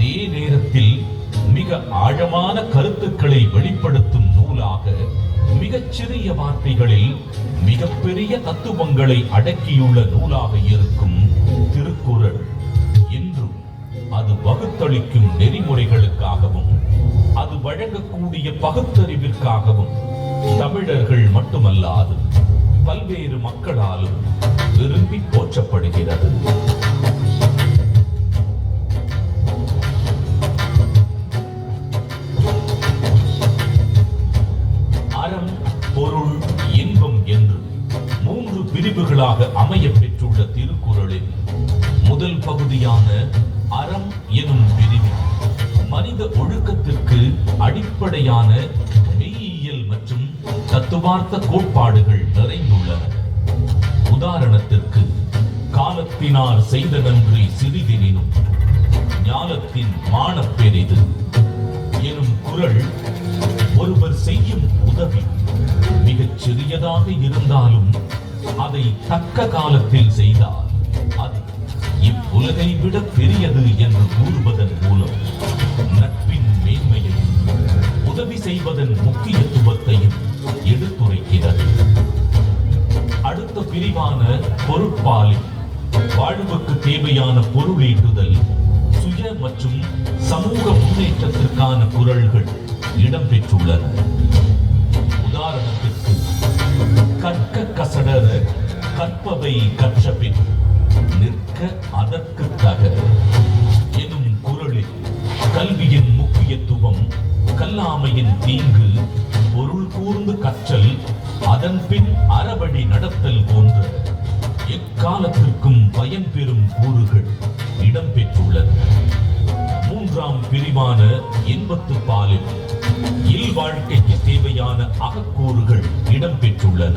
அதே நேரத்தில் மிக ஆழமான கருத்துக்களை வெளிப்படுத்தும் நூலாக மிகச்சிறிய வார்த்தைகளில் மிகப்பெரிய தத்துவங்களை அடக்கியுள்ள நூலாக இருக்கும் திருக்குறள் இன்றும் அது வகுத்தளிக்கும் நெறிமுறைகளுக்காகவும் அது வழங்கக்கூடிய பகுத்தறிவிற்காகவும் தமிழர்கள் மட்டுமல்லாது பல்வேறு மக்களாலும் விரும்பி போற்றப்படுகிறது. அறம், பொருள், இன்பம் என்று 3 பிரிவுகளாக அமைய பெற்றுள்ள திருக்குறளில் முதல் பகுதியான அறம் எனும் பிரிவில் மனித ஒழுக்கத்திற்கு அடிப்படையான மெய்யியல் மற்றும் தத்துவார்த்த கோட்பாடுகள் நிறைந்துள்ளன. உதாரணத்திற்கு, காலத்தினார் செய்த நன்றி சிறிதெனினும் ஞானத்தின் மானப் பெரிது எனும் குறள் ஒருவர் செய்யும் உதவி மிகச் சிறியதாக இருந்தாலும் அதை தக்க காலத்தில் செய்தால் அது இவ்வுலகை விட பெரியது என்று கூறுவதன் மூலம் நட்பின் மேன்மையையும் உதவி செய்வதன் முக்கியத்துவத்தையும் எடுத்துரைக்கிறது. அடுத்த பிரிவான பொருட்பாலில் வாழ்வுக்கு தேவையான பொருளீட்டுதல், சுய மற்றும் சமூக முன்னேற்றத்திற்கான குறள்கள் இடம்பெற்றுள்ளன. உதாரணத்திற்கு, கற்க கசடர கற்பவை கற்றபின் நிற்க அதற்கு தக எனும் குறளில் கல்வியின் முக்கியத்துவம், கல்லாமையின் தீங்கு, பொருள் கூர்ந்து கற்றல், அதன் பின் அறவழி நடத்தல் போன்ற எக்காலத்திற்கும் பயன்பெறும் கூறுகள் இடம்பெற்றுள்ளன. மூன்றாம் பிரிவான இன்பத்துப்பாலில் இல்வாழ்க்கைக்கு தேவையான அகக்கூறுகள் இடம்பெற்றுள்ளன.